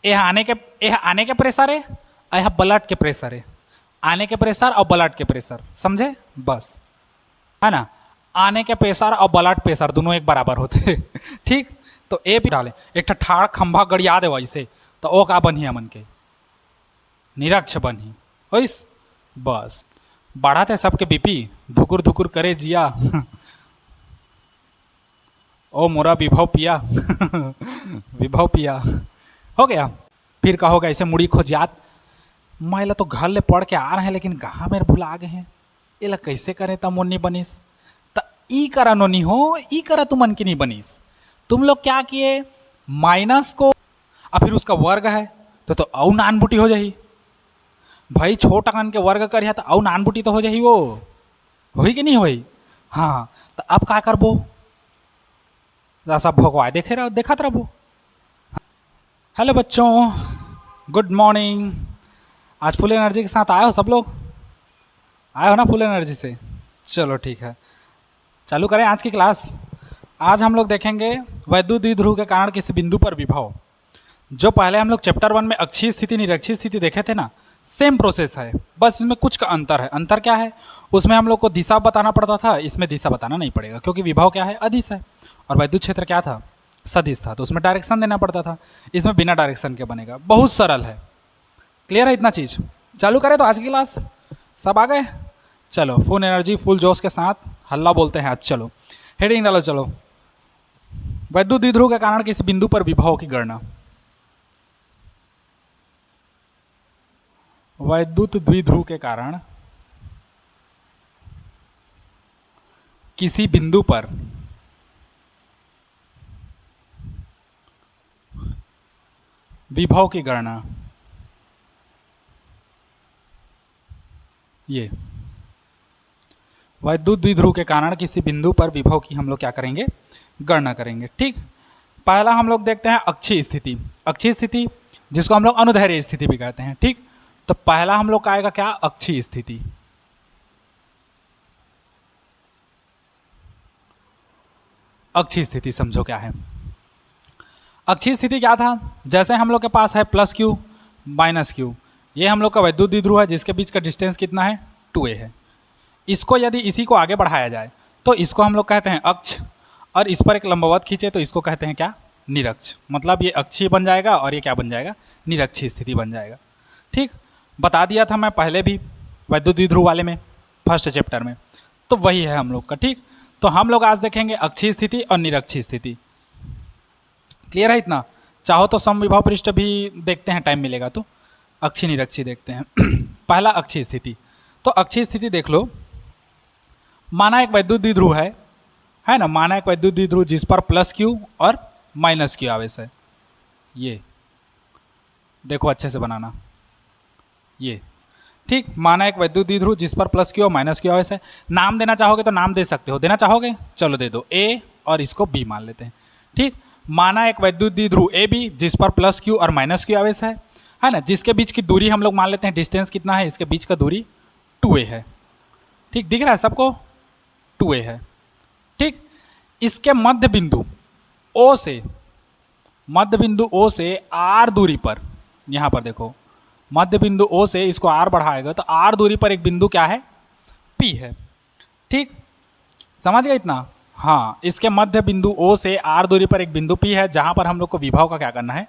यह आने के प्रेशर है, यह ब्लड के प्रेशर है। आने के प्रेशर और ब्लड के प्रेशर, समझे? बस, है ना। आने के प्रेशर और ब्लड प्रेशर दोनों एक बराबर होते हैं। ठीक, तो ए भी डाले एक ठाड़ खंभा गड़िया दे वैसे, तो ओ का बनी मन के निरक्ष बनी ओइस। बस बढ़ाते सबके बीपी, धुकुर धुकुर करे जिया। ओ मोरा विभव पिया। विभव पिया हो गया। फिर कहोगे ऐसे मुड़ी खोजियात, मैं तो घर ले पढ़ के आ रहे हैं लेकिन कहाँ मेरे भुला गए हैं, ये ला कैसे करे तब मुन्नी बनीस। तो ई करा नोनी हो, ई करा तुम मन की नहीं बनीस। तुम लोग क्या किए, माइनस को और फिर उसका वर्ग है तो औ नान बूटी हो जाही भाई। छोटा अन के वर्ग करिया तो औ नान बूटी तो हो जाही, वो होई कि नहीं होई। हाँ, तो अब क्या करबो, सब भगवान देखे रहो, देखत रहो। हेलो बच्चों, गुड मॉर्निंग। आज फुल एनर्जी के साथ आए हो सब लोग? आए हो ना फुल एनर्जी से? चलो ठीक है, चालू करें आज की क्लास। आज हम लोग देखेंगे वैद्युत द्विध्रुव के कारण किसी बिंदु पर विभव। जो पहले हम लोग चैप्टर 1 में अक्षीय स्थिति निरक्षीय स्थिति देखे थे ना, सेम प्रोसेस है, बस इसमें कुछ का अंतर है। अंतर क्या है, उसमें हम लोग को दिशा बताना पड़ता था, इसमें दिशा बताना नहीं पड़ेगा क्योंकि विभव क्या है, अदिश है, और वैद्युत क्षेत्र क्या था, सदिश था, तो उसमें डायरेक्शन देना पड़ता था। इसमें बिना डायरेक्शन के बनेगा, बहुत सरल है। क्लियर है इतना चीज़? चालू करें तो आज की क्लास। सब आ गए? चलो फुल एनर्जी फुल जोश के साथ हल्ला बोलते हैं आज। चलो हेडिंग डालो। चलो, वैद्युत द्विध्रुव के कारण किसी बिंदु पर विभव की गणना। वैद्युत द्विध्रुव के कारण किसी बिंदु पर विभव की गणना। ये वैद्युत द्विध्रुव के कारण किसी बिंदु पर विभव की हम लोग क्या करेंगे, गणना करेंगे। ठीक, पहला हम लोग देखते हैं अक्षीय स्थिति। अक्षीय स्थिति जिसको हम लोग अनुदैर्घ्य स्थिति भी कहते हैं। ठीक, तो पहला हम लोग का आएगा क्या, अक्षीय स्थिति। अक्षीय स्थिति समझो क्या है। अक्षीय स्थिति क्या था, जैसे हम लोग के पास है प्लस क्यू माइनस क्यू, ये हम लोग का वैद्युत द्विध्रुव है जिसके बीच का डिस्टेंस कितना है, 2a है। इसको यदि इसी को आगे बढ़ाया जाए तो इसको हम लोग कहते हैं अक्ष, और इस पर एक लंबवत खींचे तो इसको कहते हैं क्या, निरक्ष। मतलब ये अक्षीय बन जाएगा और ये क्या बन जाएगा, निरक्षीय स्थिति बन जाएगा। ठीक, बता दिया था मैं पहले भी वैद्युत द्विध्रुव वाले में, फर्स्ट चैप्टर में, तो वही है हम लोग का। ठीक, तो हम लोग आज देखेंगे अक्षीय स्थिति और निरक्षीय स्थिति। क्लियर है इतना? चाहो तो समविभव पृष्ठ भी देखते हैं, टाइम मिलेगा तो। अक्षीय निरक्षीय देखते हैं। पहला अक्षीय स्थिति, तो अक्षीय स्थिति देख लो। माना एक वैद्युत द्विध्रुव है ना, माना एक वैद्युत द्विध्रुव जिस पर प्लस क्यू और माइनस क्यू आवेश है। ये देखो अच्छे से बनाना, ये ठीक। माना एक वैद्युत द्विध्रुव जिस पर प्लस क्यू और माइनस क्यू आवेश है। नाम देना चाहोगे तो नाम दे सकते हो, देना चाहोगे चलो दे दो, ए और इसको बी मान लेते हैं। ठीक, माना एक वैद्युत द्विध्रुव ए बी जिस पर प्लस क्यू और माइनस क्यू आवेश है ना, जिसके बीच की दूरी हम लोग मान लेते हैं, डिस्टेंस कितना है, इसके बीच का दूरी 2a है। ठीक, दिख रहा है सबको, 2a है। ठीक, इसके मध्य बिंदु O से, मध्य बिंदु O से r दूरी पर, यहां पर देखो मध्य बिंदु O से इसको r बढ़ाएगा तो r दूरी पर एक बिंदु क्या है, P है। ठीक, समझ गए इतना? हाँ, इसके मध्य बिंदु O से r दूरी पर एक बिंदु P है जहां पर हम लोग को विभव का क्या करना है,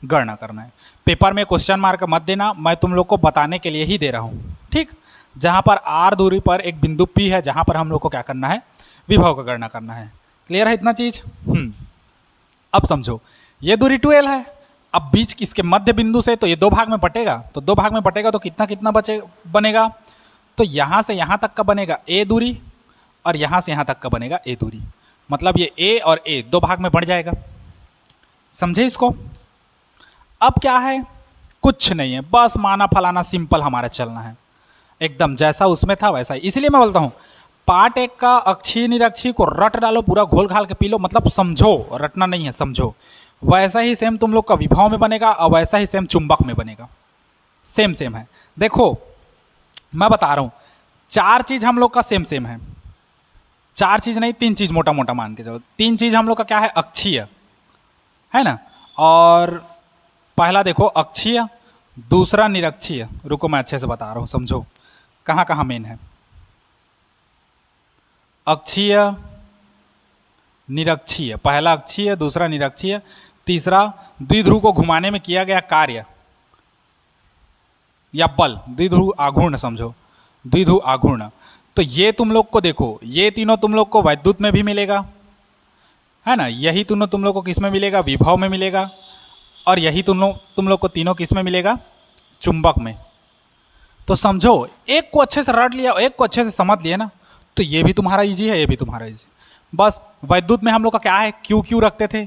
गणना करना है। पेपर में क्वेश्चन मार्क मत देना, मैं तुम लोग को बताने के लिए ही दे रहा हूँ। ठीक, जहां पर r दूरी पर एक बिंदु P है जहां पर हम लोग को क्या करना है, विभव का गणना करना है। क्लियर है इतना चीज? अब समझो, ये दूरी 2l है। अब बीच इसके मध्य बिंदु से तो ये दो भाग में बटेगा, तो दो भाग में बटेगा तो कितना कितना बनेगा, तो यहां से यहां तक का बनेगा a दूरी और यहां से यहां तक का बनेगा a दूरी। मतलब ये a और a दो भाग में बढ़ जाएगा। समझे इसको? अब क्या है, कुछ नहीं है, बस माना फलाना सिंपल हमारा चलना है, एकदम जैसा उसमें था वैसा ही। इसलिए मैं बोलता हूं पार्ट 1 का अक्षीय निरक्षीय को रट डालो, पूरा घोल घाल के पी लो, मतलब समझो, रटना नहीं है, समझो। वैसा ही सेम तुम लोग का विभव में बनेगा और वैसा ही सेम चुंबक में बनेगा, सेम सेम है। देखो मैं बता रहा हूं, 4 चीज हम लोग का सेम सेम है, 4 चीज नहीं 3 चीज मोटा मोटा मान के चलो। 3 चीज हम लोग का क्या है, अक्षीय है ना, और पहला देखो अक्षीय, दूसरा निरक्षीय। रुको मैं अच्छे से बता रहा हूं, समझो कहाँ कहाँ मेन है। अक्षीय, निरक्षीय, पहला अक्षीय, दूसरा निरक्षीय, तीसरा द्विध्रुव को घुमाने में किया गया कार्य या बल, द्विध्रुव आघूर्ण समझो, द्विध्रुव आघूर्ण। तो ये तुम लोग को देखो, ये तीनों तुम लोग को वैद्युत में भी मिलेगा, है ना। यही तीनों तुम लोग को किस में मिलेगा, विभव में मिलेगा। और यही तुम लोग को तीनों किस में मिलेगा, चुंबक में। तो समझो एक को अच्छे से रट लिया, एक को अच्छे से समझ लिया ना, तो ये भी तुम्हारा इजी है, ये भी तुम्हारा इजी। बस वैद्युत में हम लोग का क्या है, क्यू क्यू रखते थे,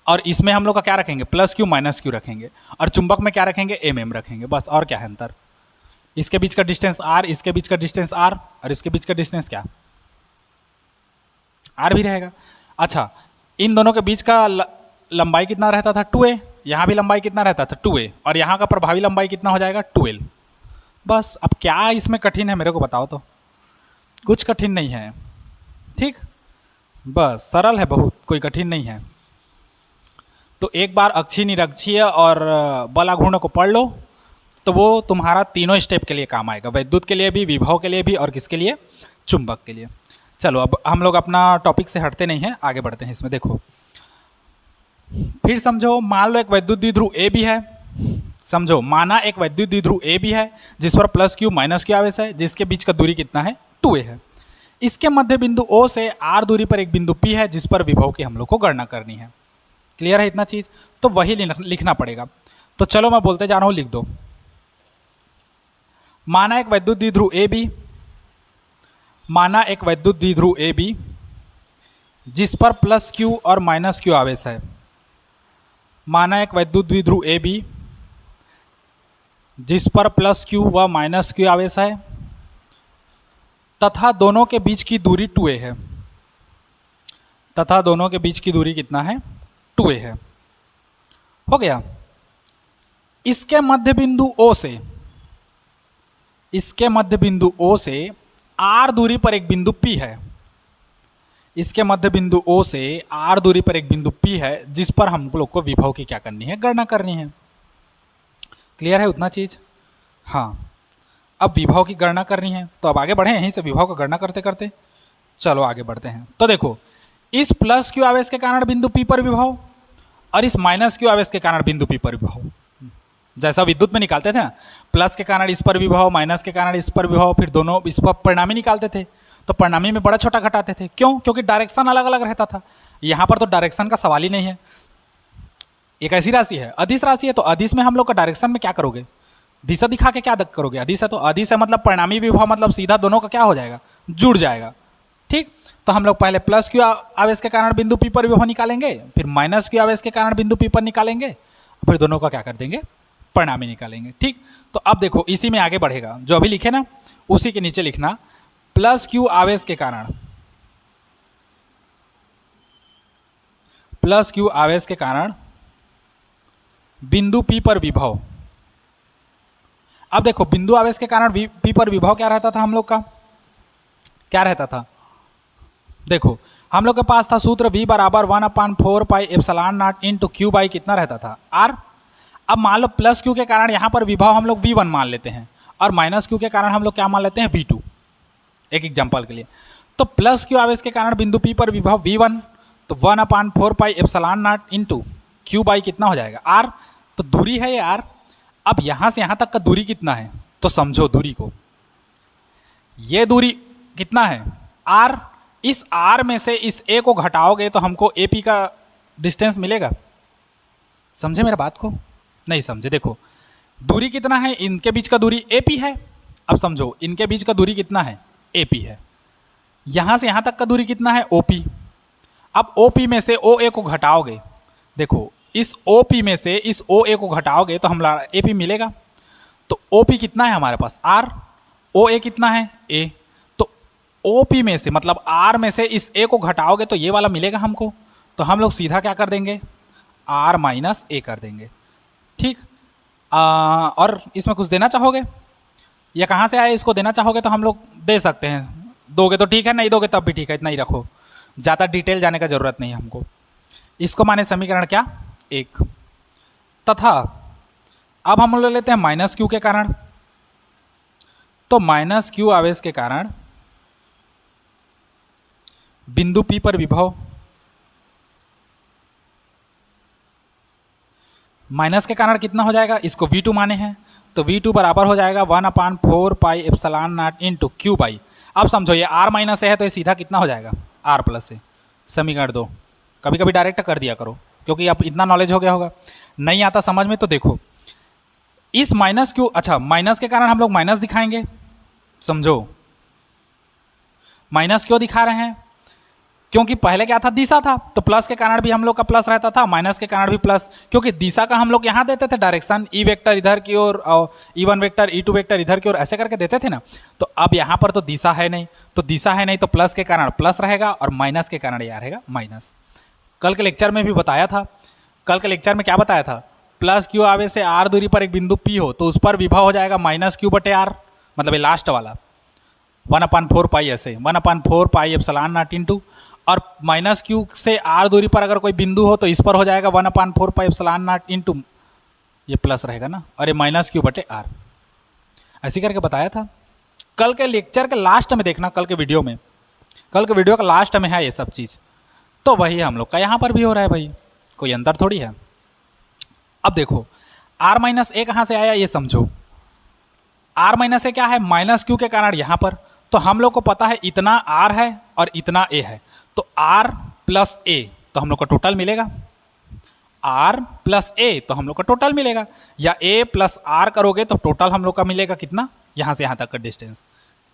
और इसमें हम लोग का क्या रखेंगे, प्लस क्यू माइनस क्यू रखेंगे। और चुंबक में क्या रखेंगे, एम एम रखेंगे। बस और क्या है अंतर, इसके बीच का डिस्टेंस आर, इसके बीच का डिस्टेंस आर, और इसके बीच का डिस्टेंस क्या, आर भी रहेगा। अच्छा, इन दोनों के बीच का लंबाई कितना रहता था, 2a। यहाँ भी लंबाई कितना रहता था, 2a, और यहाँ का प्रभावी लंबाई कितना हो जाएगा, 12। बस अब क्या इसमें कठिन है मेरे को बताओ तो, कुछ कठिन नहीं है, ठीक, बस सरल है बहुत, कोई कठिन नहीं है। तो एक बार अक्षीय, निरक्षीय और बल आघूर्ण को पढ़ लो, तो वो तुम्हारा तीनों स्टेप के लिए काम आएगा, वैद्युत के लिए भी, विभव के लिए भी, और किसके लिए, चुंबक के लिए। चलो अब हम लोग अपना टॉपिक से हटते नहीं हैं, आगे बढ़ते हैं। इसमें देखो फिर समझो, मान लो एक वैद्युत द्विध्रुव ए भी है, समझो माना एक वैद्युत द्विध्रुव ए भी है जिस पर प्लस क्यू माइनस क्यू आवेश है, जिसके बीच का दूरी कितना है, 2a है। इसके मध्य बिंदु O से r दूरी पर एक बिंदु P है जिस पर विभव की हम लोग को गणना करनी है। क्लियर है इतना चीज, तो वही लिखना पड़ेगा। तो चलो मैं बोलते जा रहा हूं, लिख दो। माना एक वैद्युत द्विध्रुव ए बी, माना एक वैद्युत द्विध्रुव ए बी जिस पर प्लस क्यू और माइनस क्यू आवेश है। माना एक वैद्युत द्विध्रुव ए बी जिस पर प्लस क्यू व माइनस क्यू आवेश है तथा दोनों के बीच की दूरी 2a है, तथा दोनों के बीच की दूरी कितना है, 2a है। हो गया। इसके मध्य बिंदु O से, इसके मध्य बिंदु O से r दूरी पर एक बिंदु P है, इसके मध्य बिंदु O से r दूरी पर एक बिंदु P है जिस पर हम लोग को विभव की क्या करनी है, गणना करनी है। क्लियर है उतना चीज, हाँ। अब विभव की गणना करनी है, तो अब आगे बढ़े यहीं से विभव का गणना करते करते। चलो आगे बढ़ते हैं। तो देखो, इस प्लस क्यू आवेश के कारण बिंदु P पर विभव और इस माइनस क्यू आवेश के कारण बिंदु P पर विभव, जैसा विद्युत में निकालते थे ना, प्लस के कारण इस पर विभव, माइनस के कारण इस पर विभव, फिर दोनों इस पर परिणामी निकालते थे। तो परिणामी में बड़ा छोटा घटाते थे, क्यों, क्योंकि डायरेक्शन अलग अलग रहता था। यहाँ पर तो डायरेक्शन का सवाल ही नहीं है, एक ऐसी राशि है, अदिश राशि है, तो अदिश में हम लोग का डायरेक्शन में क्या करोगे, दिशा दिखा के क्या करोगे, अदिश है तो अदिश है, मतलब परिणामी विभव मतलब सीधा दोनों का क्या हो जाएगा, जुड़ जाएगा। ठीक, तो हम लोग पहले प्लस क्यू आवेश के कारण बिंदु P पर विभव निकालेंगे, फिर माइनस क्यू आवेश के कारण बिंदु P पर निकालेंगे, फिर दोनों का क्या कर देंगे, परिणामी निकालेंगे। ठीक, तो अब देखो इसी में आगे बढ़ेगा, जो अभी लिखे ना उसी के नीचे लिखना, प्लस क्यू आवेश के कारण, प्लस क्यू आवेश के कारण बिंदु P पर विभव। अब देखो बिंदु आवेश के कारण P पर विभव क्या रहता था, हम लोग का क्या रहता था, देखो हम लोग के पास था सूत्र V बराबर 1/4 pi epsilon not into Q by कितना रहता था, R। अब मान लो प्लस क्यू के कारण यहाँ पर विभव हम लोग V1 मान लेते हैं और माइनस क्यू के कारण हम लोग क्या मान लेते हैं, V2, एक एग्जाम्पल के लिए। तो प्लस क्यू आवेश के कारण बिंदु P पर विभव V1, तो 1/4 pi epsilon not into Q by कितना हो जाएगा, R। तो दूरी है ये R। अब यहाँ से यहाँ तक का दूरी कितना है, तो समझो दूरी को, ये दूरी कितना है, R। इस R में से इस A को घटाओगे तो हमको AP का डिस्टेंस मिलेगा। समझे मेरा बात को, नहीं समझे, देखो दूरी कितना है, इनके बीच का दूरी AP है। अब समझो इनके बीच का दूरी कितना है, AP है। यहाँ से यहाँ तक का दूरी कितना है, OP। अब OP में से OA को घटाओगे, देखो इस OP में से इस OA को घटाओगे तो हमारा AP मिलेगा। तो OP कितना है हमारे पास, R। OA कितना है, A। तो OP में से मतलब R में से इस A को घटाओगे तो ये वाला मिलेगा हमको। तो हम लोग सीधा क्या कर देंगे, R माइनस A कर देंगे। ठीक, और इसमें कुछ देना चाहोगे या कहाँ से आए, इसको देना चाहोगे तो हम लोग दे सकते हैं, दोगे तो ठीक है, नहीं दोगे तब भी ठीक है, इतना ही रखो, ज़्यादा डिटेल जाने का ज़रूरत नहीं है हमको। इसको माने समीकरण क्या, 1। तथा अब हम ले लेते हैं माइनस क्यू के कारण। तो माइनस क्यू आवेश के कारण बिंदु P पर विभव माइनस के कारण कितना हो जाएगा, इसको V2 माने हैं, तो V2 बराबर हो जाएगा 1/4 pi epsilon not into Q by. अब समझो ये R माइनस है तो ये सीधा कितना हो जाएगा, R प्लस है। समीकरण 2 कभी कभी डायरेक्ट कर दिया करो क्योंकि अब इतना नॉलेज हो गया होगा, नहीं आता समझ में तो देखो इस माइनस क्यू, अच्छा माइनस के कारण हम लोग माइनस दिखाएंगे, समझो माइनस क्यों दिखा रहे हैं, क्योंकि पहले क्या था, दिशा था, तो प्लस के कारण भी हम लोग का प्लस रहता था, माइनस के कारण भी प्लस, क्योंकि दिशा का हम लोग यहाँ देते थे डायरेक्शन, ई वेक्टर इधर की ओर और E1 वेक्टर E2 वेक्टर इधर की ओर ऐसे करके देते थे ना। तो अब यहाँ पर तो दिशा है नहीं, तो दिशा है नहीं तो प्लस के कारण प्लस रहेगा और माइनस के कारण यह रहेगा माइनस। कल के लेक्चर में भी बताया था, कल के लेक्चर में क्या बताया था, प्लस क्यू आवेश से R दूरी पर एक बिंदु P हो तो उस पर विभव हो जाएगा माइनस क्यू बटे R, मतलब ये लास्ट वाला 1/4 पाई ऐसे 1/4 पाई एप्सिलॉन नॉट इंटू, और माइनस क्यू से R दूरी पर अगर कोई बिंदु हो तो इस पर हो जाएगा 1/4 पाई एप्सिलॉन नॉट इंटू, ये प्लस रहेगा ना, और ये माइनस क्यू बटे R, ऐसी करके बताया था। कल के लेक्चर के लास्ट में देखना, कल के वीडियो में, कल के वीडियो का लास्ट में है ये सब चीज़। तो वही हम लोग का यहाँ पर भी हो रहा है भाई, कोई अंतर थोड़ी है। अब देखो R-A कहाँ से आया ये समझो, R-A क्या है, माइनस क्यू के कारण यहाँ पर, तो हम लोग को पता है इतना R है और इतना A है, तो R प्लस A तो हम लोग का टोटल मिलेगा, R प्लस A तो हम लोग का टोटल मिलेगा, या A प्लस R करोगे तो टोटल हम लोग का मिलेगा कितना, यहाँ से यहाँ तक का डिस्टेंस।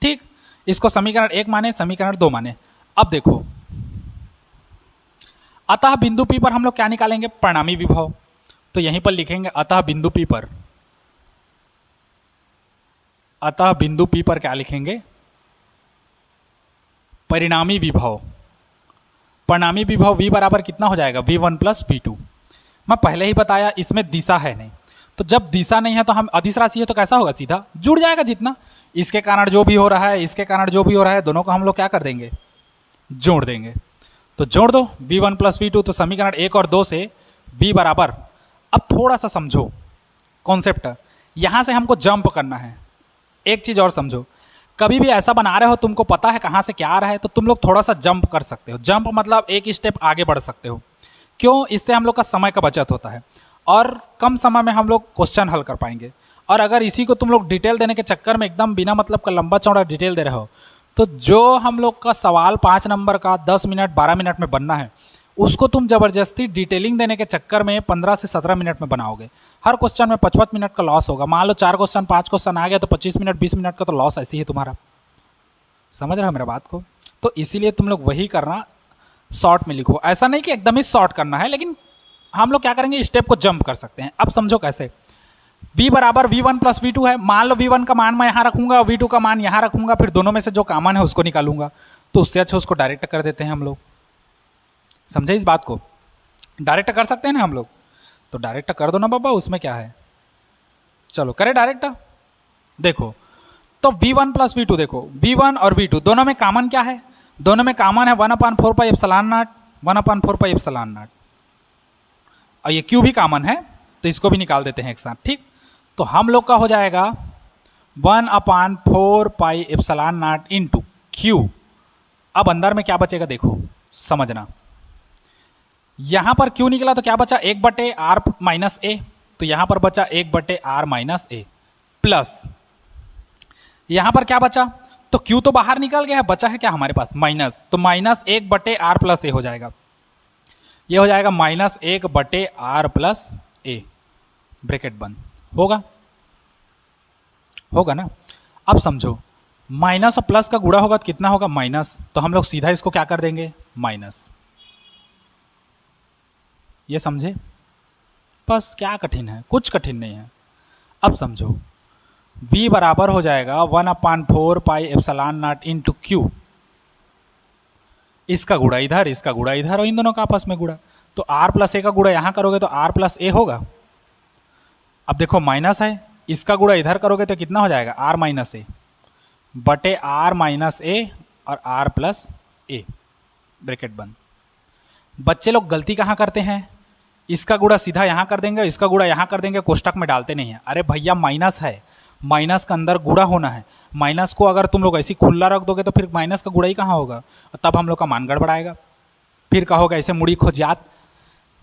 ठीक, इसको समीकरण 1 माने, समीकरण 2 माने। अब देखो अतः बिंदु P पर हम लोग क्या निकालेंगे, परिणामी विभव, तो यहीं पर लिखेंगे अतः बिंदु P पर, अतः बिंदु P पर क्या लिखेंगे, परिणामी विभव। परिणामी विभव V बराबर कितना हो जाएगा, V1 प्लस V2। मैं पहले ही बताया इसमें दिशा है नहीं, तो जब दिशा नहीं है तो हम अदिश राशि है तो कैसा होगा, सीधा जुड़ जाएगा, जितना इसके कारण जो भी हो रहा है, इसके कारण जो भी हो रहा है, दोनों को हम लोग क्या कर देंगे, जोड़ देंगे। तो जोड़ दो V1 प्लस V2, तो समीकरण 1 और 2 से V बराबर, अब थोड़ा सा समझो कॉन्सेप्ट, यहाँ से हमको जंप करना है। एक चीज़ और समझो, कभी भी ऐसा बना रहे हो तुमको पता है कहाँ से क्या आ रहा है, तो तुम लोग थोड़ा सा जंप कर सकते हो, जंप मतलब एक स्टेप आगे बढ़ सकते हो। क्यों, इससे हम लोग का समय का बचत होता है और कम समय में हम लोग क्वेश्चन हल कर पाएंगे। और अगर इसी को तुम लोग डिटेल देने के चक्कर में एकदम बिना मतलब का लंबा चौड़ा डिटेल दे रहे हो, तो जो हम लोग का सवाल 5 नंबर का 10 मिनट 12 मिनट में बनना है, उसको तुम ज़बरदस्ती डिटेलिंग देने के चक्कर में 15 से 17 मिनट में बनाओगे। हर क्वेश्चन में 55 मिनट का लॉस होगा। मान लो 4 क्वेश्चन 5 क्वेश्चन आ गया तो 25 मिनट 20 मिनट का तो लॉस ऐसी है तुम्हारा। समझ रहे हो मेरा बात को? तो इसीलिए तुम लोग वही करना, शॉर्ट में लिखो। ऐसा नहीं कि एकदम ही शॉर्ट करना है, लेकिन हम लोग क्या करेंगे, स्टेप को जंप कर सकते हैं। अब समझो कैसे, V बराबर V1 प्लस V2 है। मान लो V1 का मान मैं यहाँ रखूंगा, V2 का मान यहाँ रखूंगा, फिर दोनों में से जो कॉमन है उसको निकालूंगा, तो उससे अच्छा उसको डायरेक्ट कर देते हैं हम लोग। समझे इस बात को? डायरेक्ट कर सकते हैं ना हम लोग, तो डायरेक्ट कर दो ना बाबा, उसमें क्या है, चलो करें डायरेक्ट। देखो तो V1 प्लस V2, देखो V1 और V2 दोनों में कॉमन क्या है, दोनों में कॉमन है 1/4 pi epsilon not, 1/4 pi epsilon not, और ये Q भी कॉमन है तो इसको भी निकाल देते हैं एक साथ। ठीक, तो हम लोग का हो जाएगा 1/4 pi epsilon not into Q। अब अंदर में क्या बचेगा देखो, समझना, यहां पर Q निकला तो क्या बचा, 1/R माइनस A, तो यहां पर बचा 1/R माइनस A प्लस, यहां पर क्या बचा, तो Q तो बाहर निकल गया है, बचा है क्या हमारे पास माइनस, तो माइनस 1/R प्लस A हो जाएगा। ये हो जाएगा minus 1/R plus A, bracket बंद, होगा, होगा ना। अब समझो माइनस और प्लस का गुणा होगा तो कितना होगा, माइनस, तो हम लोग सीधा इसको क्या कर देंगे, माइनस। ये समझे? बस, क्या कठिन है, कुछ कठिन नहीं है। अब समझो V बराबर हो जाएगा 1/4 pi epsilon not into Q, इसका गुणा इधर, इसका गुणा इधर, और इन दोनों का आपस में गुणा, तो R प्लस A का गुणा यहाँ करोगे तो R प्लस A होगा। अब देखो माइनस है, इसका गुणा इधर करोगे तो कितना हो जाएगा, R माइनस A बटे R माइनस A और R प्लस A, ब्रैकेट बंद। बच्चे लोग गलती कहाँ करते हैं, इसका गुणा सीधा यहाँ कर देंगे, इसका गुणा यहाँ कर देंगे, कोष्टक में डालते नहीं है। अरे भैया माइनस है, माइनस का अंदर गुणा होना है। माइनस को अगर तुम लोग ऐसी खुला रख दोगे तो फिर माइनस का गुणा ही कहाँ होगा, तब हम लोग का मान गड़बड़ाएगा। फिर कहोगे ऐसे मुड़ी खोजियात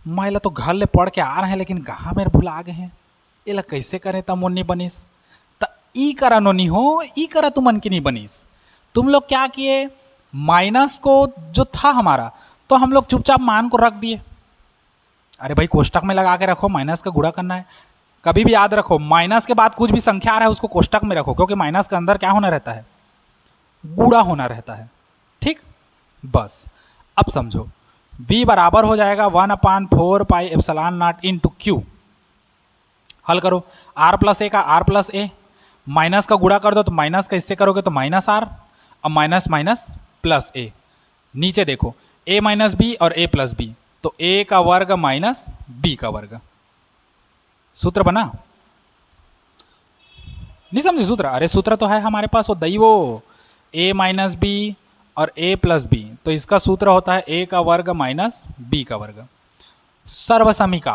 मैं तो घर ले पढ़ के आ रहे हैं लेकिन कहाँ मेरे भुला गए हैं, ये कैसे करें तब मुन्नी बनीस त ई करा नोनी हो, ई करा तुम मन की नहीं बनीस। तुम लोग क्या किए, माइनस को जो था हमारा तो हम लोग चुपचाप मान को रख दिए। अरे भाई कोष्टक में लगा के रखो, माइनस का गुणा करना है। कभी भी याद रखो माइनस के बाद कुछ भी संख्या आ रहा है उसको कोष्टक में रखो, क्योंकि माइनस के अंदर क्या होना रहता है, गुणा होना रहता है। ठीक, बस अब समझो v बराबर हो जाएगा 1/4 pi epsilon not into Q. हल करो, r प्लस ए का r प्लस ए, माइनस का गुणा कर दो तो माइनस का इससे करोगे तो माइनस आर, अब माइनस माइनस प्लस ए। नीचे देखो a माइनस बी और a प्लस बी, तो a का वर्ग माइनस b का वर्ग। सूत्र बना, नहीं समझे सूत्र? अरे सूत्र तो है हमारे पास, वो दई वो a माइनस बी और a प्लस बी, तो इसका सूत्र होता है a का वर्ग माइनस b का वर्ग, सर्वसमीका।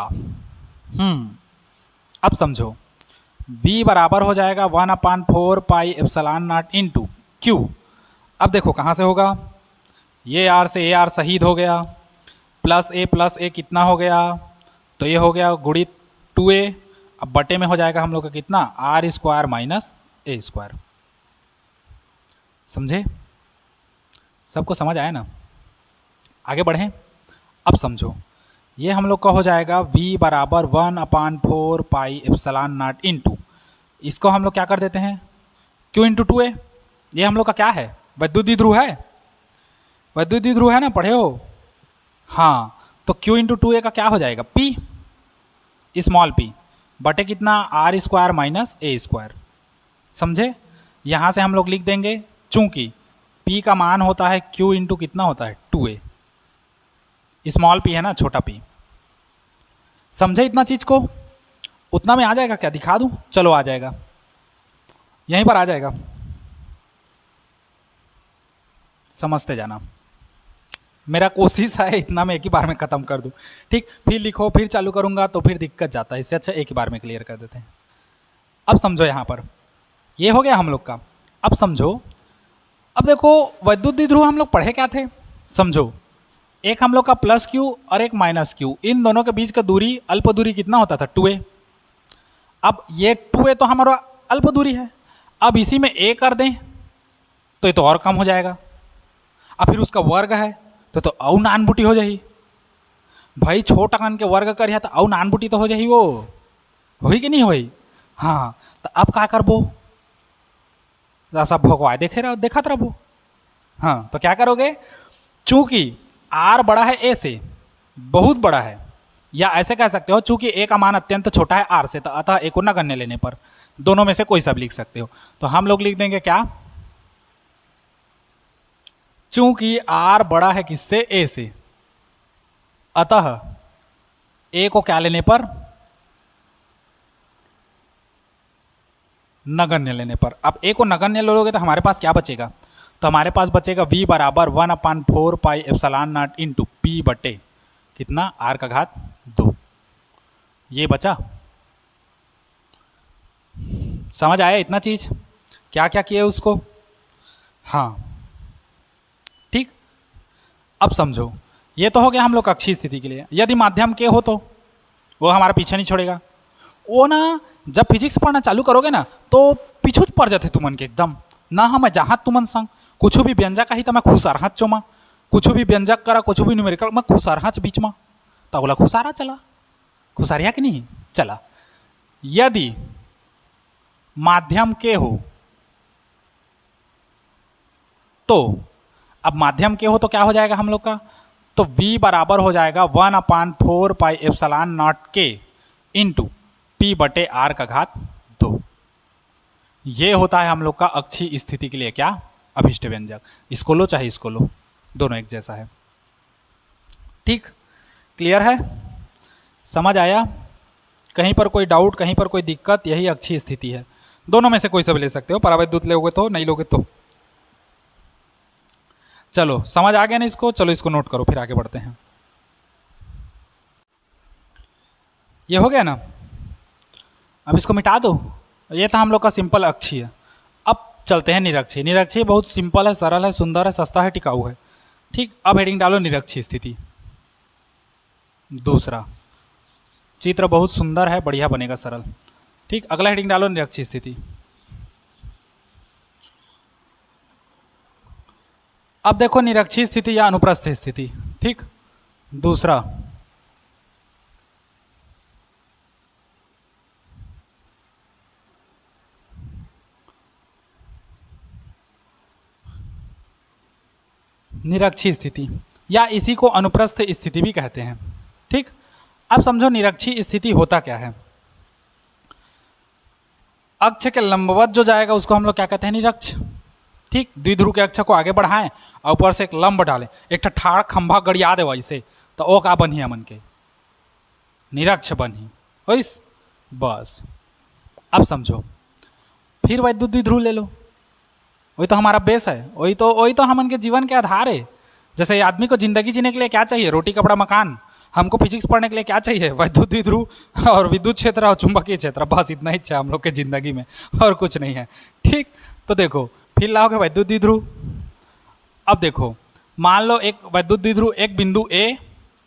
अब समझो v बराबर हो जाएगा 1/4 pi epsilon not into Q. अब देखो कहाँ से होगा, ये r से ये r शहीद हो गया, प्लस ए कितना हो गया, तो ये हो गया गुणित 2a। अब बटे में हो जाएगा हम लोग का कितना, R square minus A square. समझे? सबको समझ आया ना? आगे बढ़ें। अब समझो ये हम लोग का हो जाएगा v बराबर 1/4 पाई एप्सिलॉन नॉट इंटू, इसको हम लोग क्या कर देते हैं, q इंटू 2a। ये हम लोग का क्या है, वैद्युत ध्रुव है, वैद्युत ध्रुव है ना, पढ़े हो? हाँ, तो q इंटू 2a का क्या हो जाएगा, p स्मॉल p बटे कितना, R square minus A square. समझे? यहाँ से हम लोग लिख देंगे, चूंकि p का मान होता है q इंटू कितना होता है 2a, स्मॉल p है ना, छोटा p। समझे इतना चीज को? उतना में आ जाएगा क्या, दिखा दूं? चलो आ जाएगा, यहीं पर आ जाएगा, समझते जाना। मेरा कोशिश है इतना में एक ही बार में ख़त्म कर दूं। ठीक, फिर लिखो फिर चालू करूंगा तो फिर दिक्कत जाता है, इससे अच्छा एक ही बार में क्लियर कर देते हैं। अब समझो यहाँ पर ये हो गया हम लोग का। अब समझो, अब देखो वैद्युत ध्रुव हम लोग पढ़े क्या थे, समझो एक हम लोग का प्लस क्यू और एक माइनस क्यू, इन दोनों के बीच का दूरी, अल्प दूरी कितना होता था, 2a। अब ये 2a तो हमारा अल्प दूरी है, अब इसी में a कर दें तो ये तो और कम हो जाएगा, अब फिर उसका वर्ग है तो औ नान बुटी हो जाही भाई, छोटा कान के वर्ग करिया तो औ नान बुटी तो हो जाही, वो होई कि नहीं होई? हाँ, तो अब क्या करबो, सब भगवान देखे रहो, देखत रहो। हाँ, तो क्या करोगे, चूंकि r बड़ा है a से, बहुत बड़ा है, या ऐसे कह सकते हो चूंकि a का मान अत्यंत छोटा है r से, तो अतः a को नगण्य लेने पर दोनों में से कोई सब लिख सकते हो। तो हम लोग लिख देंगे क्या, चूंकि r बड़ा है किससे, a से, अतः a को क्या लेने पर, नगण्य लेने पर। अब a को नगण्य लोगे तो हमारे पास क्या बचेगा, तो हमारे पास बचेगा v बराबर 1/4 pi epsilon not into p बटे कितना, r का घात 2। ये बचा, समझ आया इतना चीज, क्या क्या किए उसको? हाँ ठीक। अब समझो ये तो हो गया हम लोग अक्षीय स्थिति के लिए। यदि माध्यम के हो तो वो हमारा पीछे नहीं छोड़ेगा, वो ना जब फिजिक्स पढ़ना चालू करोगे ना तो पीछू पड़ जाते तुमन के एकदम ना, हम जहाँ तुमन संग कुछ भी व्यंजक ही तो मैं खुशारहच चोमा, कुछ भी व्यंजक करा, कुछ भी न्यूमेरिकल मैं खुशारहच बीच में, तो बोला खुशारा चला, खुशारिया कि नहीं चला। यदि माध्यम के हो तो, अब माध्यम के हो तो क्या हो जाएगा हम लोग का, तो v बराबर हो जाएगा 1/4 पाई एप्सिलॉन नॉट के इंटू p बटे r का घात 2। ये होता है हम लोग का अक्षीय स्थिति के लिए क्या, अभिष्ट व्यंजक। इसको लो चाहे इसको लो, दोनों एक जैसा है। ठीक, क्लियर है, समझ आया? कहीं पर कोई डाउट, कहीं पर कोई दिक्कत, यही अक्षीय स्थिति है। दोनों में से कोई सब ले सकते हो, परावैद्युत लोगे तो, नहीं लोगे तो। चलो समझ आ गया ना इसको, चलो इसको नोट करो फिर आगे बढ़ते हैं। ये हो गया ना। अब इसको मिटा दो। ये था हम लोग का सिंपल अक्षीय। अब चलते हैं निरक्षीय। निरक्षीय बहुत सिंपल है, सरल है, सुंदर है, सस्ता है, टिकाऊ है। ठीक, अब हेडिंग डालो निरक्षीय स्थिति। दूसरा चित्र बहुत सुंदर है, बढ़िया बनेगा, सरल। ठीक, अगला हेडिंग डालो निरक्षीय स्थिति। अब देखो निरक्षीय स्थिति या अनुप्रस्थ स्थिति। ठीक, दूसरा निरक्षीय स्थिति या इसी को अनुप्रस्थ स्थिति भी कहते हैं। ठीक, अब समझो निरक्षीय स्थिति होता क्या है। अक्ष के लंबवत जो जाएगा उसको हम लोग क्या कहते हैं, निरक्ष। ठीक, द्विध्रुव के अक्ष को आगे बढ़ाएं और ऊपर से एक लंब डालें, एक ठाड़ खंभा गड़िया दे वैसे, तो ओ का बनी मन के निरक्ष बनी वैस। बस अब समझो, फिर वैद्युत द्विध्रुव ले लो, वही तो हमारा बेस है, वही तो हमन के जीवन के आधार है। जैसे आदमी को जिंदगी जीने के लिए क्या चाहिए, रोटी कपड़ा मकान। हमको फिजिक्स पढ़ने के लिए क्या चाहिए, वैद्युत द्विध्रुव और विद्युत क्षेत्र और चुंबकीय क्षेत्र, बस इतना ही चाहिए हम लोग के जिंदगी में, और कुछ नहीं है। ठीक, तो देखो फिर लाओगे वैद्युत द्विध्रुव। अब देखो मान लो एक वैद्युत द्विध्रुव, एक बिंदु ए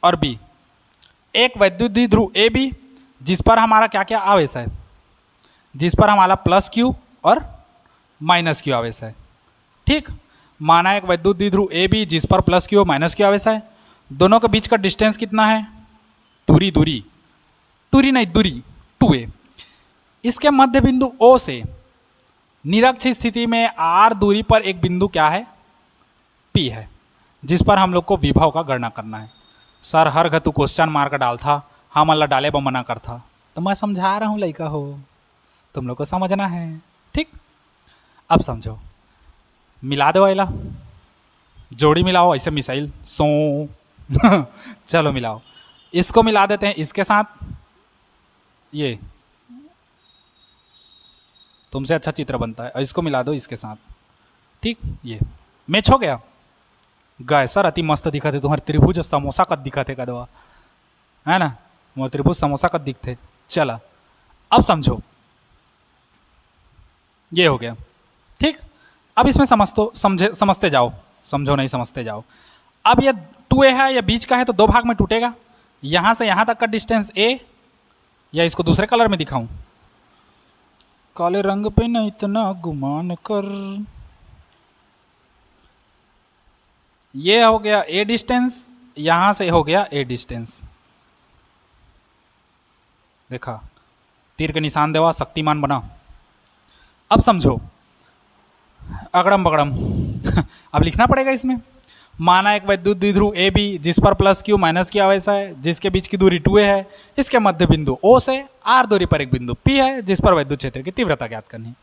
और बी, एक वैद्युत द्विध्रुव ए बी जिस पर हमारा क्या क्या आवेश है, जिस पर हमारा प्लस क्यू और माइनस क्यू आवेश है। ठीक, माना एक वैद्युत द्विध्रुव ए बी जिस पर प्लस क्यू और माइनस क्यू आवेश है। दोनों के बीच का डिस्टेंस कितना है, दूरी नहीं दूरी 2a। इसके मध्य बिंदु O से निरक्ष स्थिति में r दूरी पर एक बिंदु क्या है, P है, जिस पर हम लोग को विभव का गणना करना है। सर हर घतु क्वेश्चन मार्क डालता, हम अल्लाह डाले ब मना करता, तो मैं समझा रहा हूँ लड़का हो, तुम लोग को समझना है। ठीक, अब समझो, मिला दो वाला, जोड़ी मिलाओ, ऐसे मिसाइल सो चलो मिलाओ, इसको मिला देते हैं इसके साथ, ये तुमसे अच्छा चित्र बनता है, और इसको मिला दो इसके साथ। ठीक, ये मैच हो गया। गए सर अति मस्त दिखा थे तुम्हारे त्रिभुज समोसा कद दिखा थे कदवा, है ना, मोर त्रिभुज समोसा कद दिखते। चला अब समझो, ये हो गया। ठीक, अब इसमें समझते जाओ, समझो नहीं समझते जाओ। अब ये 2a है, या बीच का है, तो दो भाग में टूटेगा। यहां से यहां तक का डिस्टेंस a, या इसको दूसरे कलर में दिखाऊं, काले रंग पे न इतना गुमान कर। ये हो गया a डिस्टेंस, यहां से हो गया a डिस्टेंस। देखा, तीर के निशान देवा, शक्तिमान बना। अब समझो, अगड़म बगड़म अब लिखना पड़ेगा इसमें। माना एक वैद्युत द्विध्रुव ए बी जिस पर प्लस क्यू माइनस क्यू आवेश है, जिसके बीच की दूरी 2a है। इसके मध्य बिंदु O से r दूरी पर एक बिंदु P है, जिस पर वैद्युत क्षेत्र की तीव्रता ज्ञात करनी है।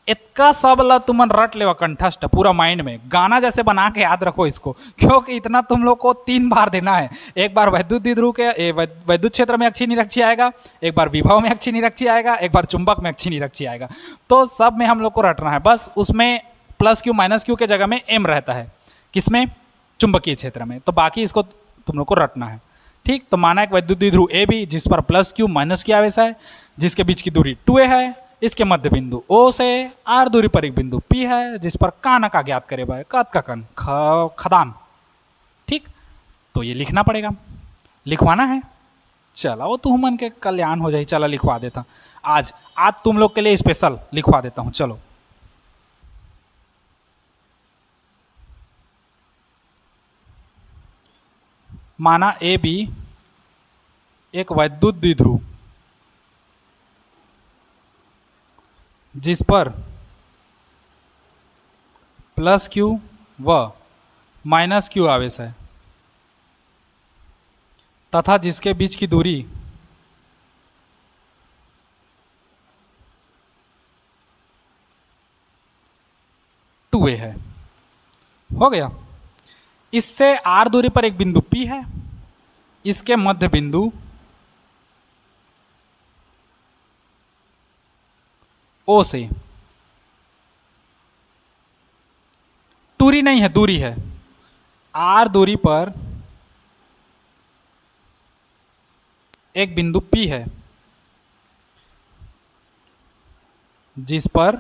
इतना सब ला तुमन रट लेवा कंठस्थ पूरा माइंड में, गाना जैसे बना के याद रखो इसको, क्योंकि इतना तुम लोग को 3 बार देना है। एक बार वैद्युत द्विध्रुव के वैद्युत क्षेत्र में अक्षीय निरक्षीय आएगा, एक बार विभव में अक्षीय निरक्षीय आएगा, एक बार चुंबक में अक्षीय निरक्षीय आएगा। तो सब में हम लोग को रटना है, बस उसमें प्लस क्यू माइनस क्यू के जगह में m रहता है, किसमें, चुंबकीय क्षेत्र में। तो बाकी इसको तुम लोग को रटना है। ठीक, तो माना एक वैद्युत द्विध्रुव ए बी जिस पर प्लस क्यू माइनस क्यू आवेश है, जिसके बीच की दूरी 2a है। इसके मध्य बिंदु O से r दूरी पर एक बिंदु P है, जिस पर काना का ज्ञात करे भाई, कद का कन खदान। ठीक, तो ये लिखना पड़ेगा, लिखवाना है। चला वो तुम मन के कल्याण हो जाए, चला लिखवा देता। आज तुम लोग के लिए स्पेशल लिखवा देता हूं। चलो, माना ए बी एक वैद्युत द्विध्रुव जिस पर प्लस क्यू व माइनस क्यू आवेश है, तथा जिसके बीच की दूरी टू ए है। हो गया। इससे r दूरी पर एक बिंदु P है, इसके मध्य बिंदु O से, दूरी नहीं है, दूरी है, r दूरी पर एक बिंदु P है जिस पर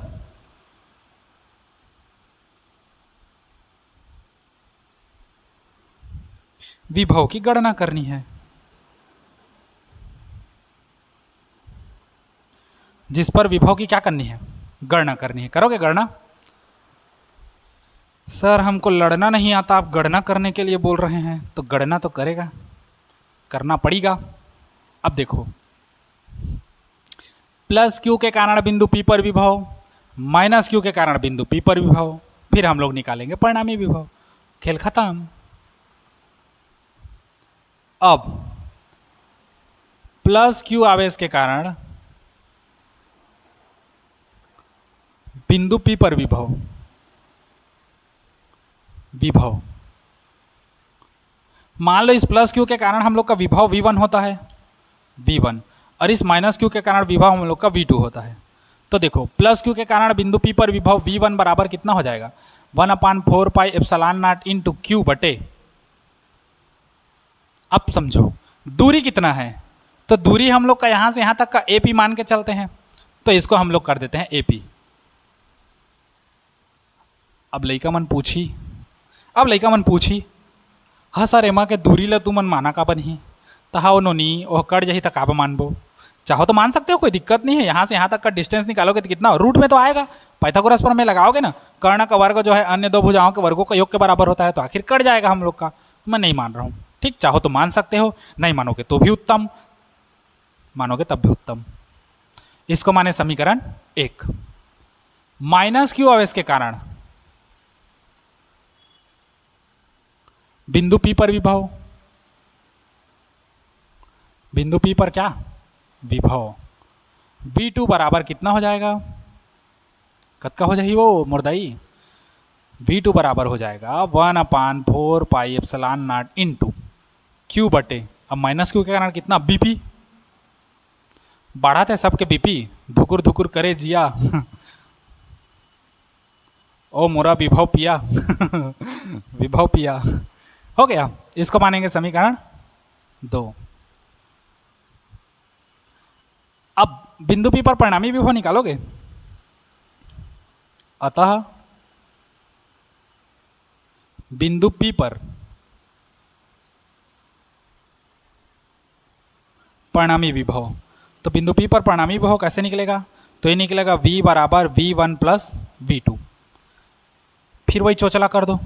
विभव की गणना करनी है, जिस पर विभव की क्या करनी है, गणना करनी है। करोगे गणना? सर हमको लड़ना नहीं आता, आप गणना करने के लिए बोल रहे हैं, तो गणना तो करेगा, करना पड़ेगा। अब देखो, प्लस क्यू के कारण बिंदु P पर विभव, माइनस क्यू के कारण बिंदु P पर विभव, फिर हम लोग निकालेंगे परिणामी विभव, खेल खत्म। अब प्लस क्यू आवेश के कारण बिंदु P पर विभव, मान लो इस प्लस क्यू के कारण हम लोग का विभव V1 होता है, V1, और इस माइनस क्यू के कारण विभव हम लोग का V2 होता है। तो देखो, प्लस क्यू के कारण बिंदु P पर विभव V1 बराबर कितना हो जाएगा, 1/4 pi epsilon not into Q बटे, अब समझो दूरी कितना है, तो दूरी हम लोग का यहाँ से यहाँ तक का AP मान के चलते हैं, तो इसको हम लोग कर देते हैं AP। अब लइका मन पूछी, हाँ सर एमा के दूरी ल तू मन माना का बनी, तहा वो नोनी वो कट जही तक काबा मानबो, चाहो तो मान सकते हो, कोई दिक्कत नहीं है। यहाँ से यहाँ तक का डिस्टेंस निकालोगे तो कितना रूट में तो आएगा, पाइथागोरस प्रमेय लगाओगे ना, कर्ण का वर्ग जो है अन्य दो भुजाओं के वर्गों का योग के बराबर होता है, तो आखिर कट जाएगा हम लोग का। मैं नहीं मान रहा हूँ, ठीक, चाहो तो मान सकते हो, नहीं मानोगे तो भी उत्तम, मानोगे तब भी उत्तम। इसको माने समीकरण 1। माइनस क्यू आवेश के कारण बिंदु P पर विभव, बिंदु P पर क्या विभव, V2 बराबर कितना हो जाएगा, कद का हो जाएगी वो मुर्दाई, V2 बराबर हो जाएगा 1/4 pi epsilon not into Q बटे, अब माइनस क्यू के कारण कितना BP, बढ़ाते सबके BP, धुकुर धुकुर करे जिया ओ मोरा विभव पिया विभव पिया, हो गया। इसको मानेंगे समीकरण 2। अब बिंदु P पर परिणामी विभव निकालोगे, अतः बिंदु P पर परिणामी विभव, तो बिंदु P पर परिणामी विभव कैसे निकलेगा, तो ये निकलेगा V बराबर V1 प्लस V2, फिर वही चौचला कर दो,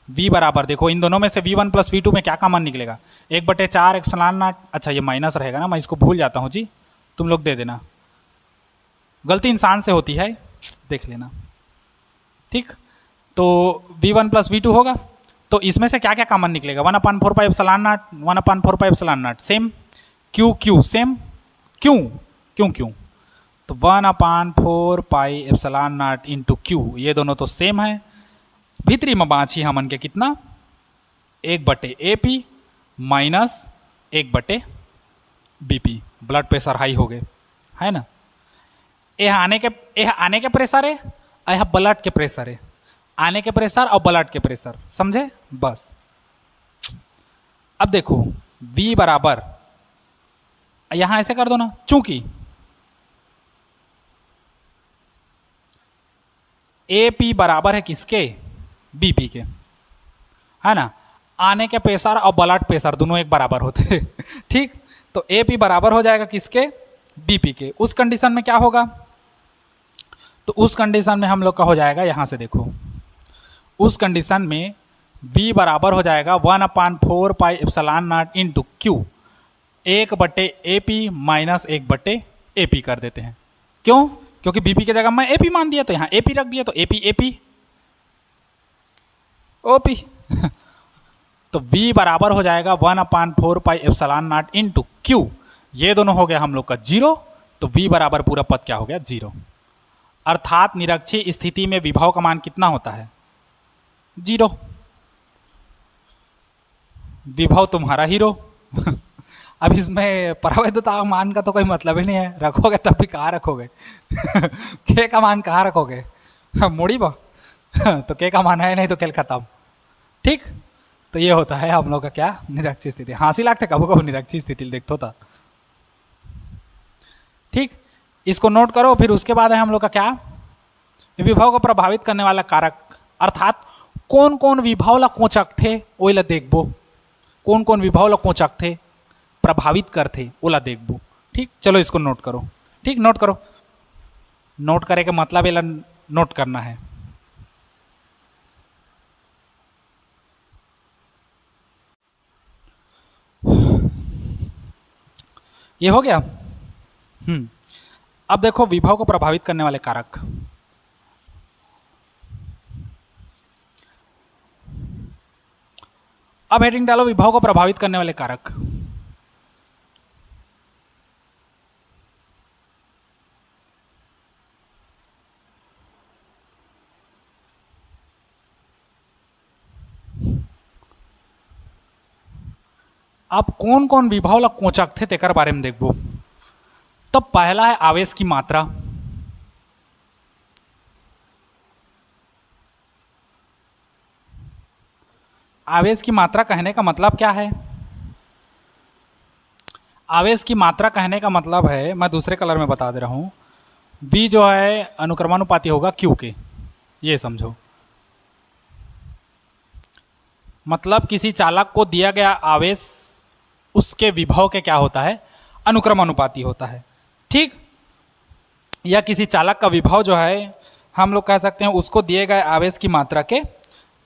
V बराबर देखो इन दोनों में से V1 प्लस V2 में क्या कॉमन निकलेगा, 1/4 एप्सिलॉन नॉट, अच्छा ये माइनस रहेगा ना, मैं इसको भूल जाता हूँ जी, तुम लोग दे देना, गलती इंसान से होती है, देख लेना, ठीक। तो V1 प्लस V2 होगा, तो इसमें से क्या क्या कॉमन निकलेगा, 1/4 pi epsilon not, 1/4 pi epsilon not same, Q same, क्यों, तो 1/4 pi epsilon not into Q, ये दोनों तो सेम है, भीतरी में बाँची हमन के कितना 1/AP minus 1/BP, blood pressure high हो गए है ना, यह आने के प्रेशर है, यह ब्लड के प्रेशर है, आने के प्रेशर और ब्लड के प्रेशर, समझे बस। अब देखो V बराबर, यहां ऐसे कर दो ना, चूंकि AP बराबर है किसके, BP के, है ना, आने के प्रेशर और ब्लड प्रेशर दोनों एक बराबर होते हैं ठीक, तो AP बराबर हो जाएगा किसके, BP के। उस कंडीशन में क्या होगा, तो उस कंडीशन में हम लोग का हो जाएगा, यहां से देखो, उस कंडीशन में V बराबर हो जाएगा 1/4 pi epsilon not into Q, 1/AP minus 1/AP कर देते हैं, क्यों, क्योंकि BP की जगह मैं AP मान दिया, तो यहाँ AP रख दिया, तो AP OP तो V बराबर हो जाएगा 1/4 pi epsilon not into Q, ये दोनों हो गया हम लोग का 0, तो V बराबर पूरा पद क्या हो गया 0, अर्थात निरक्षीय स्थिति में विभव का मान कितना होता है 0, विभव तुम्हारा हीरो अब इसमें परावैधता मान का तो कोई मतलब ही नहीं है, रखोगे तब भी कहाँ रखोगे के का मान कहाँ रखोगे मोड़ी बा तो के का मान है नहीं तो खेल खत्म, ठीक। तो ये होता है हम लोग का क्या, निरक्षीय स्थिति। हाँसी लागते कबो कबो निरक्षीय स्थिति देखते होता। ठीक, इसको नोट करो। फिर उसके बाद है हम लोग का क्या, विभव को प्रभावित करने वाला कारक, अर्थात कौन कौन विभव ला कोचक थे ओला देखबो, कौन कौन विभव ला कोचक थे प्रभावित करते ओला देखबो। ठीक, चलो इसको नोट करो। ठीक, नोट करो। नोट करे के मतलब ये नोट करना है। ये हो गया। अब देखो विभव को प्रभावित करने वाले कारक। अब हेडिंग डालो विभव को प्रभावित करने वाले कारक। अब कौन कौन विभव ला कोचक थे तेकर बारे में देखबो। तो पहला है आवेश की मात्रा। आवेश की मात्रा कहने का मतलब क्या है? आवेश की मात्रा कहने का मतलब है, मैं दूसरे कलर में बता दे रहा हूं, B जो है अनुक्रमानुपाती होगा Q के, ये समझो। मतलब किसी चालक को दिया गया आवेश उसके विभव के क्या होता है, अनुक्रमानुपाती होता है। ठीक, या किसी चालक का विभव जो है हम लोग कह सकते हैं उसको दिए गए आवेश की मात्रा के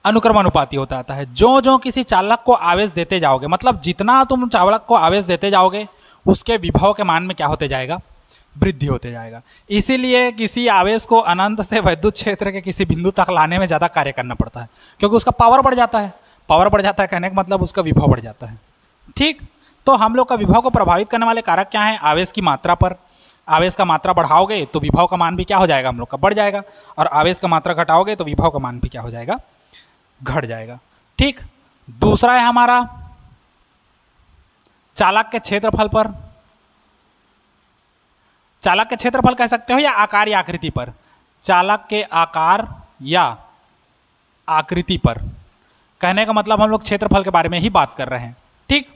अनुक्रमानुपाती होता आता है। जो जो किसी चालक को आवेश देते जाओगे, मतलब जितना तुम चालक को आवेश देते जाओगे उसके विभव के मान में क्या होते जाएगा, वृद्धि होते जाएगा। इसीलिए किसी आवेश को अनंत से विद्युत क्षेत्र के किसी बिंदु तक लाने में ज़्यादा कार्य करना पड़ता है, क्योंकि उसका पावर बढ़ जाता है। पावर बढ़ जाता है कहने का मतलब उसका विभव बढ़ जाता है। ठीक, तो हम लोग का विभव को प्रभावित करने वाले कारक क्या है, आवेश की मात्रा पर। आवेश का मात्रा बढ़ाओगे तो विभव का मान भी क्या हो जाएगा, हम लोग का बढ़ जाएगा, और आवेश का मात्रा घटाओगे तो विभव का मान भी क्या हो जाएगा, घट जाएगा। ठीक, दूसरा है हमारा चालक के क्षेत्रफल पर। चालक के क्षेत्रफल कह सकते हो या आकार या आकृति पर। चालक के आकार या आकृति पर कहने का मतलब हम लोग क्षेत्रफल के बारे में ही बात कर रहे हैं। ठीक,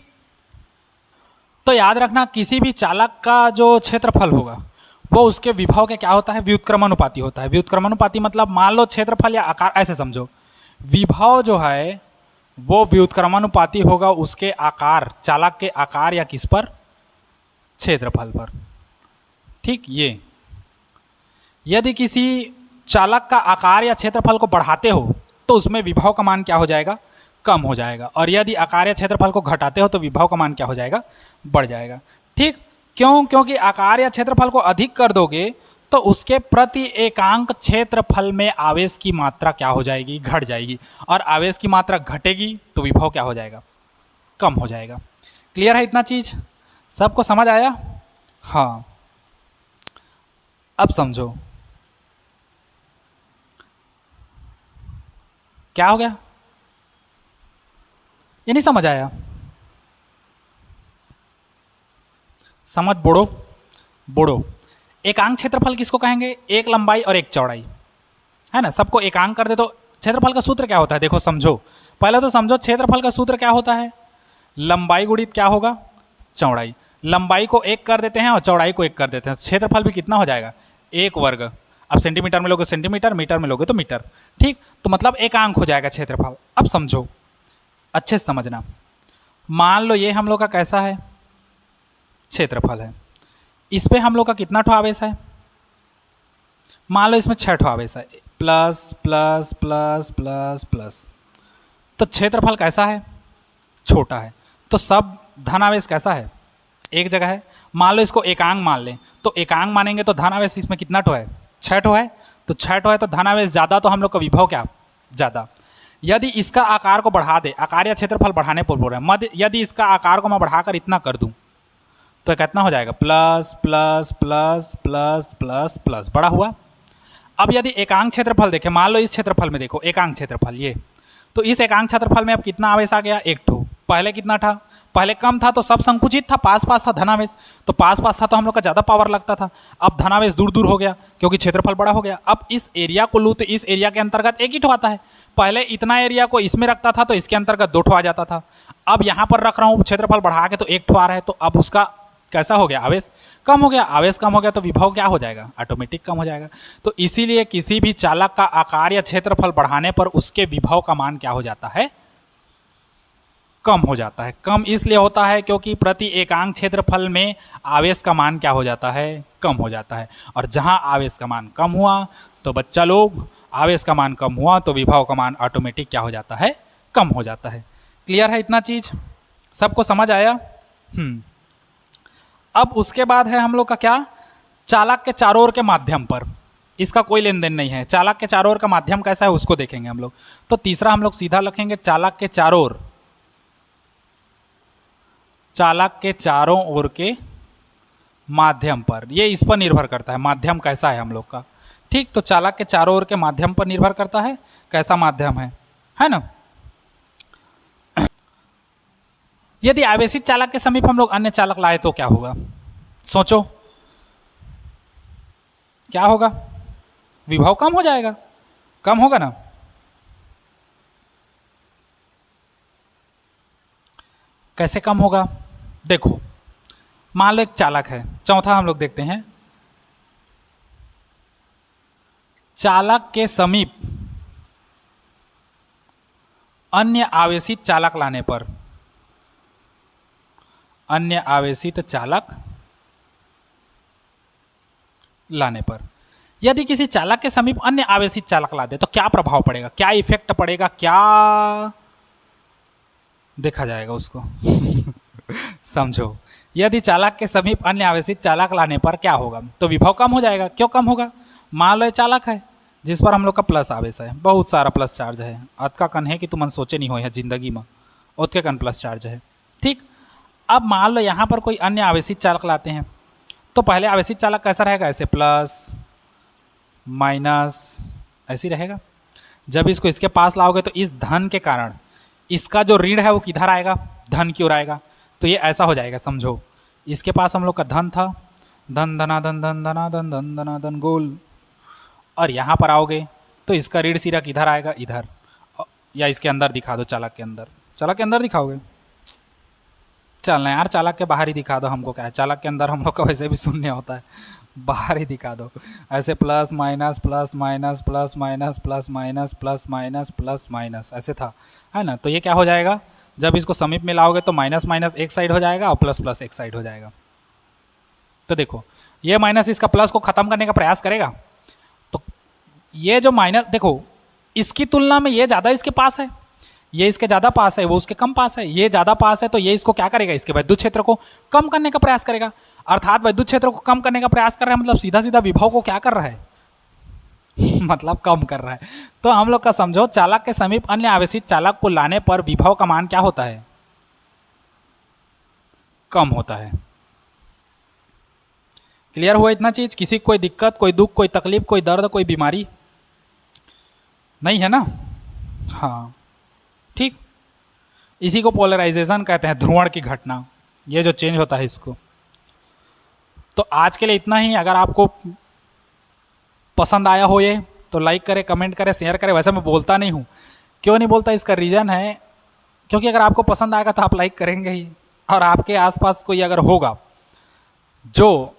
तो याद रखना किसी भी चालक का जो क्षेत्रफल होगा वो उसके विभव के क्या होता है, व्युत्क्रमानुपाती होता है। व्युत्क्रमानुपाती मतलब मान लो क्षेत्रफल या आकार, ऐसे समझो विभव जो है वो व्युत्क्रमानुपाती होगा उसके आकार, चालक के आकार या किस पर, क्षेत्रफल पर। ठीक, ये यदि किसी चालक का आकार या क्षेत्रफल को बढ़ाते हो तो उसमें विभव का मान क्या हो जाएगा, कम हो जाएगा, और यदि आकार या क्षेत्रफल को घटाते हो तो विभव का मान क्या हो जाएगा, बढ़ जाएगा। ठीक, क्यों? क्योंकि आकार या क्षेत्रफल को अधिक कर दोगे तो उसके प्रति एकांक क्षेत्रफल में आवेश की मात्रा क्या हो जाएगी, घट जाएगी, और आवेश की मात्रा घटेगी तो विभव क्या हो जाएगा, कम हो जाएगा। क्लियर है इतना चीज? सबको समझ आया? हाँ, अब समझो क्या हो गया, ये नहीं समझ आया? समझ बोड़ो बोड़ो। एकांक क्षेत्रफल किसको कहेंगे, एक लंबाई और एक चौड़ाई, है ना। सबको एकांक कर दे तो क्षेत्रफल का सूत्र क्या होता है, देखो समझो। पहले तो समझो क्षेत्रफल का सूत्र क्या होता है, लंबाई गुणित क्या होगा, चौड़ाई। लंबाई को एक कर देते हैं और चौड़ाई को एक कर देते हैं, क्षेत्रफल भी कितना हो जाएगा, एक वर्ग। अब सेंटीमीटर में लोगे सेंटीमीटर, मीटर में लोगे तो मीटर। ठीक, तो मतलब एकांक हो जाएगा क्षेत्रफल। अब समझो, अच्छे से समझना। मान लो ये हम लोग का कैसा है, क्षेत्रफल है। इस पे हम लोग का कितना ठो आवेश है, मान लो इसमें 6 ठो आवेश है, plus plus plus plus plus. तो क्षेत्रफल कैसा है, छोटा है। तो सब धनावेश कैसा है, एक जगह है। मान लो इसको एकांक मान लें, तो एकांक मानेंगे तो धनावेश इसमें कितना ठो है, 6 ठो है। तो 6 ठो है तो धनावेश ज़्यादा, तो हम लोग का विभव क्या ज़्यादा। यदि इसका आकार को बढ़ा दे, आकार या क्षेत्रफल बढ़ाने पर बोल रहे हैं, मध्य यदि इसका आकार को मैं बढ़ाकर इतना कर दूं तो कितना हो जाएगा, plus plus plus plus plus plus, बड़ा हुआ। अब यदि एकांक क्षेत्रफल देखें, मान लो इस क्षेत्रफल में देखो एकांक क्षेत्रफल ये, तो इस एकांक क्षेत्रफल में अब कितना आवेश आ गया, एक ठो। पहले कितना था, पहले कम था तो सब संकुचित था, पास पास था धनावेश, तो पास पास था तो हम लोग का ज़्यादा पावर लगता था। अब धनावेश दूर दूर हो गया क्योंकि क्षेत्रफल बड़ा हो गया। अब इस एरिया को लूँ तो इस एरिया के अंतर्गत एक ही ठो आता है। पहले इतना एरिया को इसमें रखता था तो इसके अंतर्गत 2 ठो आ जाता था। अब यहाँ पर रख रहा हूँ क्षेत्रफल बढ़ा के तो 1 ठो आ रहा है, तो अब उसका कैसा हो गया, आवेश कम हो गया। आवेश कम हो गया तो विभव क्या हो जाएगा, ऑटोमेटिक कम हो जाएगा। तो इसीलिए किसी भी चालक का आकार या क्षेत्रफल बढ़ाने पर उसके विभव का मान क्या हो जाता है, कम हो जाता है। कम इसलिए होता है क्योंकि प्रति एकांक क्षेत्रफल में आवेश का मान क्या हो जाता है, कम हो जाता है। और जहां आवेश का मान कम हुआ तो बच्चा लोग, आवेश का मान कम हुआ तो विभव का मान ऑटोमेटिक क्या हो जाता है, कम हो जाता है। क्लियर है इतना चीज, सबको समझ आया? अब उसके बाद है हम लोग का क्या, चालक के चारों ओर के माध्यम पर। इसका कोई लेन देन नहीं है। चालक के चारों ओर का माध्यम कैसा है उसको देखेंगे हम लोग। तो तीसरा हम लोग सीधा लिखेंगे चालक के चारों ओर, चालक के चारों ओर के माध्यम पर। ये इस पर निर्भर करता है माध्यम कैसा है हम लोग का। ठीक, तो चालक के चारों ओर के माध्यम पर निर्भर करता है कैसा माध्यम है ना। यदि आवेशित चालक के समीप हम लोग अन्य चालक लाए तो क्या होगा, सोचो क्या होगा, विभव कम हो जाएगा, कम होगा ना। कैसे कम होगा, देखो मान लो एक चालक है। चौथा हम लोग देखते हैं, चालक के समीप अन्य आवेशित चालक लाने पर, अन्य आवेशित चालक लाने पर, यदि किसी चालक के समीप अन्य आवेशित चालक ला दे तो क्या प्रभाव पड़ेगा, क्या इफेक्ट पड़ेगा, क्या देखा जाएगा उसको समझो। यदि चालक के समीप अन्य आवेशित चालक लाने पर क्या होगा, तो विभव कम हो जाएगा। क्यों कम होगा, मान लो चालक है जिस पर हम लोग का प्लस आवेश है, बहुत सारा प्लस चार्ज है। अतका कन है कि तुम सोचे नहीं हो है जिंदगी में, उतके कन प्लस चार्ज है। ठीक, अब मान लो यहाँ पर कोई अन्य आवेशित चालक लाते हैं तो पहले आवेशित चालक कैसा रहेगा, ऐसे प्लस माइनस ऐसे रहेगा। जब इसको इसके पास लाओगे तो इस धन के कारण इसका जो ऋण है वो किधर आएगा, धन की ओर आएगा। तो ये ऐसा हो जाएगा, समझो इसके पास हम लोग का धन था, धन धना धन धन धना धन धन धना धन गोल, और यहाँ पर आओगे तो इसका ऋण सिरा किधर आएगा, इधर। या इसके अंदर दिखा दो, चालक के अंदर, चालक के अंदर दिखाओगे, चलना यार चालक के बाहर ही दिखा दो, हमको क्या है, चालक के अंदर हम लोग का वैसे भी शून्य होता है, बाहर ही दिखा दो। ऐसे plus minus plus minus plus minus plus minus plus minus plus minus ऐसे था, है ना। तो ये क्या हो जाएगा, जब इसको समीप में लाओगे तो माइनस माइनस एक साइड हो जाएगा और प्लस प्लस एक साइड हो जाएगा। तो देखो ये माइनस इसका प्लस को खत्म करने का प्रयास करेगा, तो ये जो माइनस देखो इसकी तुलना में ये ज़्यादा इसके पास है, ये इसके ज़्यादा पास है, वो उसके कम पास है। ये ज़्यादा पास है तो ये इसको क्या करेगा, इसके विद्युत क्षेत्र को कम करने का प्रयास करेगा। अर्थात विद्युत क्षेत्र को कम करने का प्रयास कर रहा है, मतलब सीधा सीधा विभव को क्या कर रहा है मतलब कम कर रहा है। तो हम लोग का समझो, चालक के समीप अन्य आवेशित चालक को लाने पर विभव का मान क्या होता है, कम होता है। क्लियर हुआ इतना चीज, किसी कोई दिक्कत, कोई दुख, कोई तकलीफ, कोई दर्द, कोई बीमारी नहीं है ना। हाँ ठीक, इसी को पोलराइजेशन कहते हैं, ध्रुवण की घटना, ये जो चेंज होता है इसको। तो आज के लिए इतना ही। अगर आपको पसंद आया हो ये तो लाइक करें, कमेंट करें, शेयर करें। वैसे मैं बोलता नहीं हूँ, क्यों नहीं बोलता, इसका रीज़न है क्योंकि अगर आपको पसंद आएगा तो आप लाइक करेंगे ही, और आपके आसपास कोई अगर होगा जो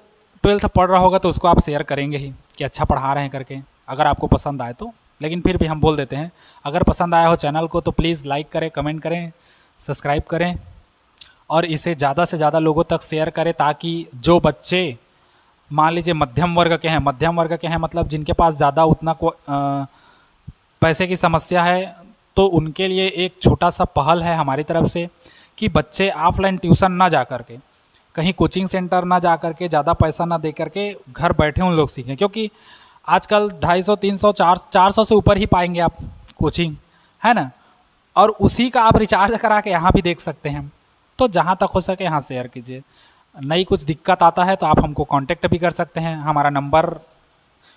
12th पढ़ रहा होगा तो उसको आप शेयर करेंगे ही कि अच्छा पढ़ा रहे हैं करके, अगर आपको पसंद आए तो। लेकिन फिर भी हम बोल देते हैं, अगर पसंद आया हो चैनल को तो प्लीज़ लाइक करें, कमेंट करें, सब्सक्राइब करें और इसे ज़्यादा से ज़्यादा लोगों तक शेयर करें, ताकि जो बच्चे मान लीजिए मध्यम वर्ग के हैं, मध्यम वर्ग के हैं मतलब जिनके पास ज़्यादा उतना को पैसे की समस्या है, तो उनके लिए एक छोटा सा पहल है हमारी तरफ से कि बच्चे ऑफलाइन ट्यूशन ना जा कर के, कहीं कोचिंग सेंटर ना जा कर के, ज़्यादा पैसा ना दे करके घर बैठे उन लोग सीखें। क्योंकि आजकल 250, 300, 400 से ऊपर ही पाएंगे आप कोचिंग, है ना। और उसी का आप रिचार्ज करा के यहाँ भी देख सकते हैं। तो जहाँ तक हो सके यहाँ शेयर कीजिए। नई कुछ दिक्कत आता है तो आप हमको कांटेक्ट भी कर सकते हैं, हमारा नंबर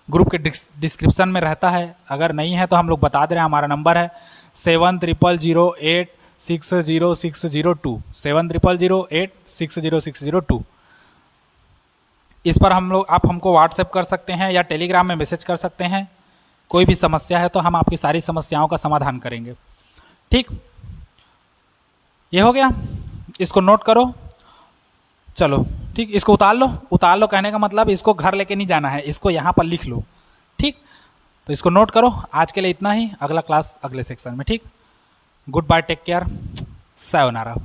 ग्रुप के डिस्क्रिप्शन में रहता है। अगर नहीं है तो हम लोग बता दे रहे हैं, हमारा नंबर है 7008600602, 7008600602। इस पर आप हमको व्हाट्सएप कर सकते हैं या टेलीग्राम में मैसेज कर सकते हैं। कोई भी समस्या है तो हम आपकी सारी समस्याओं का समाधान करेंगे। ठीक, ये हो गया, इसको नोट करो। चलो ठीक, इसको उतार लो कहने का मतलब इसको घर लेके नहीं जाना है, इसको यहाँ पर लिख लो। ठीक, तो इसको नोट करो। आज के लिए इतना ही, अगला क्लास अगले सेक्शन में। ठीक, good bye, take care, sayonara.